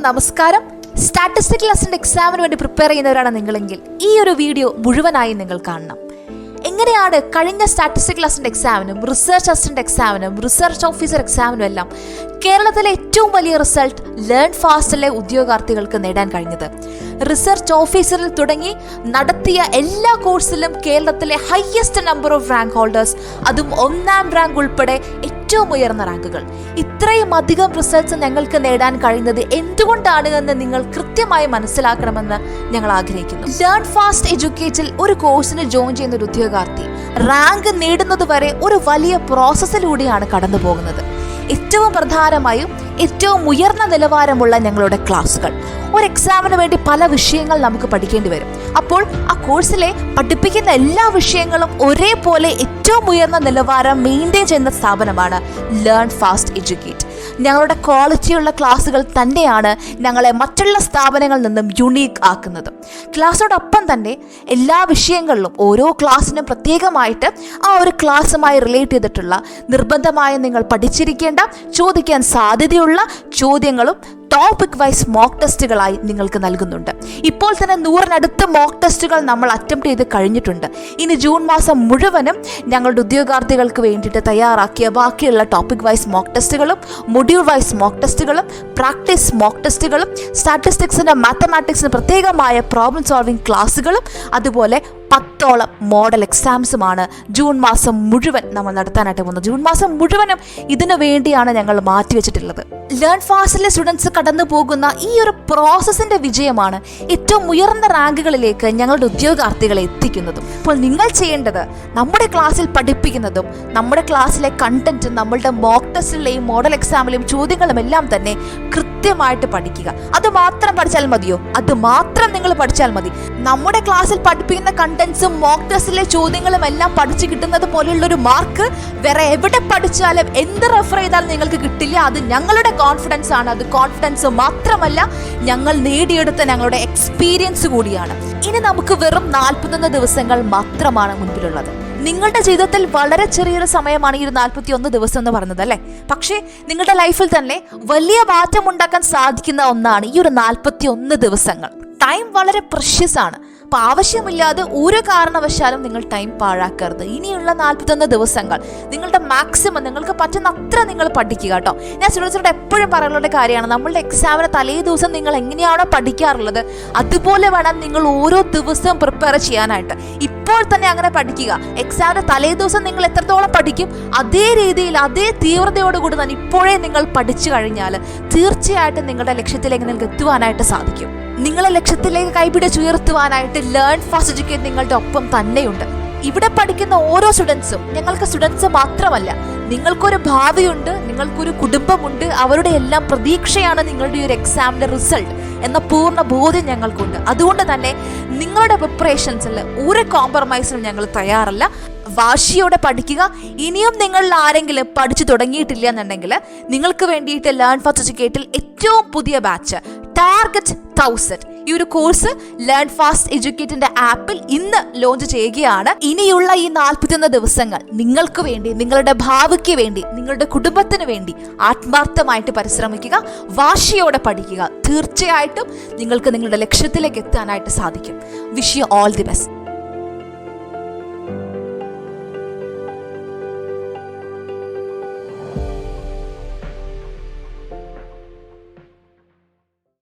നമസ്കാരം. Statistical assistant എക്സാമിന് വേണ്ടി പ്രിപ്പയർ ചെയ്യുന്നവരാണ് നിങ്ങളെങ്കിൽ ഈ ഒരു വീഡിയോ മുഴുവനായി നിങ്ങൾ കാണണം. എങ്ങനെയാണ് കഴിഞ്ഞ സ്റ്റാറ്റിസ്റ്റിക്കൽ അസിസ്റ്റന്റ് എക്സാമിനും റിസർച്ച് അസിസ്റ്റന്റ് എക്സാമിനും റിസർച്ച് ഓഫീസർ എക്സാമിനും എല്ലാം കേരളത്തിലെ ഏറ്റവും വലിയ റിസൾട്ട് ലേൺ ഫാസ്റ്റിലെ ഉദ്യോഗാർത്ഥികൾക്ക് നേടാൻ കഴിഞ്ഞത്? റിസർച്ച് ഓഫീസറിൽ തുടങ്ങി നടത്തിയ എല്ലാ കോഴ്സിലും കേരളത്തിലെ highest number of rank holders, അതും 1ാം റാങ്ക് ഉൾപ്പെടെ ഏറ്റവും ഉയർന്ന റാങ്കുകൾ. ഇത്രയും അധികം റിസൾട്ട്സ് ഞങ്ങൾക്ക് നേടാൻ കഴിയുന്നത് എന്തുകൊണ്ടാണ് എന്ന് നിങ്ങൾ കൃത്യമായി മനസ്സിലാക്കണമെന്ന് ഞങ്ങൾ ആഗ്രഹിക്കുന്നു. ലേൺ ഫാസ്റ്റ് എഡ്യൂക്കേറ്റിൽ ഒരു കോഴ്സിന് ജോയിൻ ചെയ്യുന്ന ഒരു ഉദ്യോഗാർത്ഥി റാങ്ക് നേടുന്നത് വരെ ഒരു വലിയ പ്രോസസ്സിലൂടെയാണ് കടന്നു പോകുന്നത്. ഏറ്റവും പ്രധാനമായും ഏറ്റവും ഉയർന്ന നിലവാരമുള്ള ഞങ്ങളുടെ ക്ലാസ്സുകൾ. ഒരു എക്സാമിന് വേണ്ടി പല വിഷയങ്ങൾ നമുക്ക് പഠിക്കേണ്ടി വരും. അപ്പോൾ ആ കോഴ്സിലെ പഠിപ്പിക്കുന്ന എല്ലാ വിഷയങ്ങളും ഒരേപോലെ ഏറ്റവും ഉയർന്ന നിലവാരം മെയിൻറ്റെയിൻ ചെയ്യുന്ന സ്ഥാപനമാണ് ലേൺ ഫാസ്റ്റ് എഡ്യൂക്കേറ്റ്. ഞങ്ങളുടെ ക്വാളിറ്റിയുള്ള ക്ലാസ്സുകൾ തന്നെയാണ് ഞങ്ങളെ മറ്റുള്ള സ്ഥാപനങ്ങളിൽ നിന്നും യുണീക്ക് ആക്കുന്നത്. ക്ലാസ്സോടൊപ്പം തന്നെ എല്ലാ വിഷയങ്ങളിലും ഓരോ ക്ലാസ്സിനും പ്രത്യേകമായിട്ട് ആ ഒരു ക്ലാസ്സുമായി റിലേറ്റ് ചെയ്തിട്ടുള്ള നിർബന്ധമായും നിങ്ങൾ പഠിച്ചിരിക്കേണ്ട, ചോദിക്കാൻ സാധ്യതയുള്ള ചോദ്യങ്ങളും ടോപ്പിക് വൈസ് മോക്ക് ടെസ്റ്റുകളായി നിങ്ങൾക്ക് നൽകുന്നുണ്ട്. ഇപ്പോൾ തന്നെ 100-നടുത്ത് മോക്ക് ടെസ്റ്റുകൾ നമ്മൾ അറ്റംപ്റ്റ് ചെയ്ത് കഴിഞ്ഞിട്ടുണ്ട്. ഇനി ജൂൺ മാസം മുഴുവനും ഞങ്ങളുടെ ഉദ്യോഗാർത്ഥികൾക്ക് വേണ്ടിയിട്ട് തയ്യാറാക്കിയ ബാക്കിയുള്ള ടോപ്പിക് വൈസ് മോക്ക് ടെസ്റ്റുകളും മൊഡ്യൂൾ വൈസ് മോക്ക് ടെസ്റ്റുകളും പ്രാക്ടീസ് മോക്ക് ടെസ്റ്റുകളും സ്റ്റാറ്റിസ്റ്റിക്സിന് മാത്തമാറ്റിക്സിന് പ്രത്യേകമായ പ്രോബ്ലം സോൾവിംഗ് ക്ലാസ്സുകളും അതുപോലെ 10ഓളം മോഡൽ എക്സാംസുമാണ് ജൂൺ മാസം മുഴുവൻ നമ്മൾ നടത്താനായിട്ട് പോകുന്നത്. ജൂൺ മാസം മുഴുവനും ഇതിനു വേണ്ടിയാണ് ഞങ്ങൾ മാറ്റിവെച്ചിട്ടുള്ളത്. ലേൺ ഫാസ്റ്റിലെ സ്റ്റുഡൻസ് കടന്നു പോകുന്ന ഈ ഒരു പ്രോസസ്സിന്റെ വിജയമാണ് ഏറ്റവും ഉയർന്ന റാങ്കുകളിലേക്ക് ഞങ്ങളുടെ ഉദ്യോഗാർത്ഥികളെ എത്തിക്കുന്നതും. അപ്പോൾ നിങ്ങൾ ചെയ്യേണ്ടത് നമ്മുടെ ക്ലാസ്സിൽ പഠിപ്പിക്കുന്നതും നമ്മുടെ ക്ലാസ്സിലെ കണ്ടന്റും നമ്മളുടെ മോക്ക് ടെസ്റ്റിലെയും മോഡൽ എക്സാമിലെയും ചോദ്യങ്ങളും എല്ലാം തന്നെ കൃത്യമായിട്ട് പഠിക്കുക. അത് മാത്രം പഠിച്ചാൽ മതിയോ? അത് മാത്രം നിങ്ങൾ പഠിച്ചാൽ മതി. നമ്മുടെ ക്ലാസ്സിൽ പഠിപ്പിക്കുന്ന കണ്ടന്റ്സും മോക്ക് ടെസ്റ്റിലെ ചോദ്യങ്ങളും എല്ലാം പഠിച്ചു കിട്ടുന്നത് പോലെയുള്ളൊരു മാർക്ക് വേറെ എവിടെ പഠിച്ചാലും എന്ത് റെഫർ ചെയ്താലും നിങ്ങൾക്ക് കിട്ടില്ല. അത് ഞങ്ങളുടെ കോൺഫിഡൻസ് ആണ്. അത് കോൺഫിഡൻസ് മാത്രമല്ല, ഞങ്ങൾ നേടിയെടുത്ത ഞങ്ങളുടെ എക്സ്പീരിയൻസ് കൂടിയാണ്. ഇനി നമുക്ക് വെറും 41 ദിവസങ്ങൾ മാത്രമാണ് മുൻപിലുള്ളത്. നിങ്ങളുടെ ജീവിതത്തിൽ വളരെ ചെറിയൊരു സമയമാണ് ഈ 41 ദിവസം എന്ന് പറയുന്നത്, അല്ലേ? പക്ഷേ നിങ്ങളുടെ ലൈഫിൽ തന്നെ വലിയ മാറ്റം ഉണ്ടാക്കാൻ സാധിക്കുന്ന ഒന്നാണ് ഈ ഒരു 41 ദിവസങ്ങൾ. ടൈം വളരെ പ്രഷ്യസ് ആണ്. അപ്പോൾ ആവശ്യമില്ലാതെ ഒരു കാരണവശാലും നിങ്ങൾ ടൈം പാഴാക്കരുത്. ഇനിയുള്ള 41 ദിവസങ്ങൾ നിങ്ങളുടെ മാക്സിമം, നിങ്ങൾക്ക് പറ്റുന്ന അത്ര നിങ്ങൾ പഠിക്കുക കേട്ടോ. ഞാൻ സ്റ്റുഡൻസിനോട് എപ്പോഴും പറയാനുള്ള കാര്യമാണ്, നമ്മളുടെ എക്സാമിന് തലേ ദിവസം നിങ്ങൾ എങ്ങനെയാണോ പഠിക്കാറുള്ളത് അതുപോലെ വേണം നിങ്ങൾ ഓരോ ദിവസവും പ്രിപ്പയർ ചെയ്യാനായിട്ട്. ഇപ്പോൾ തന്നെ അങ്ങനെ പഠിക്കുക. എക്സാമിന് തലേ ദിവസം നിങ്ങൾ എത്രത്തോളം പഠിക്കും അതേ രീതിയിൽ അതേ തീവ്രതയോടുകൂടി തന്നെ ഇപ്പോഴേ നിങ്ങൾ പഠിച്ചു കഴിഞ്ഞാൽ തീർച്ചയായിട്ടും നിങ്ങളുടെ ലക്ഷ്യത്തിലേക്ക് നിങ്ങൾക്ക് എത്തുവാനായിട്ട് സാധിക്കും. നിങ്ങളെ ലക്ഷ്യത്തിലേക്ക് കൈപിടിച്ചുയർത്തുവാനായിട്ട് ലേൺ ഫാസ്റ്റ് എഡ്യൂക്കേറ്റ് നിങ്ങളുടെ ഒപ്പം തന്നെയുണ്ട്. ഇവിടെ പഠിക്കുന്ന ഓരോ സ്റ്റുഡൻസും ഞങ്ങൾക്ക് സ്റ്റുഡൻസ് മാത്രമല്ല, നിങ്ങൾക്കൊരു ഭാവിയുണ്ട്, നിങ്ങൾക്കൊരു കുടുംബമുണ്ട്. അവരുടെ എല്ലാം പ്രതീക്ഷയാണ് നിങ്ങളുടെ ഈ ഒരു എക്സാമിന്റെ റിസൾട്ട് എന്ന പൂർണ്ണ ബോധ്യം ഞങ്ങൾക്കുണ്ട്. അതുകൊണ്ട് തന്നെ നിങ്ങളുടെ പ്രിപ്പറേഷൻസിൽ ഒരു കോംപ്രമൈസിനും ഞങ്ങൾ തയ്യാറല്ല. വാശിയോടെ പഠിക്കുക. ഇനിയും നിങ്ങളിൽ ആരെങ്കിലും പഠിച്ചു തുടങ്ങിയിട്ടില്ല എന്നുണ്ടെങ്കിൽ നിങ്ങൾക്ക് വേണ്ടിയിട്ട് ലേൺ ഫാസ്റ്റ് എഡ്യൂക്കേറ്റിൽ ഏറ്റവും പുതിയ ബാച്ച് ടാർഗറ്റ് 1000 ഈ ഒരു കോഴ്സ് ലേൺ ഫാസ്റ്റ് എഡ്യൂക്കേറ്റിന്റെ ആപ്പിൽ ഇന്ന് ലോഞ്ച് ചെയ്യുകയാണ്. ഇനിയുള്ള ഈ 41 ദിവസങ്ങൾ നിങ്ങൾക്ക് വേണ്ടി, നിങ്ങളുടെ ഭാവിക്ക് വേണ്ടി, നിങ്ങളുടെ കുടുംബത്തിന് വേണ്ടി ആത്മാർത്ഥമായിട്ട് പരിശ്രമിക്കുക, വാശിയോടെ പഠിക്കുക. തീർച്ചയായിട്ടും നിങ്ങൾക്ക് നിങ്ങളുടെ ലക്ഷ്യത്തിലേക്ക് എത്താനായിട്ട് സാധിക്കും. Wish you all the best.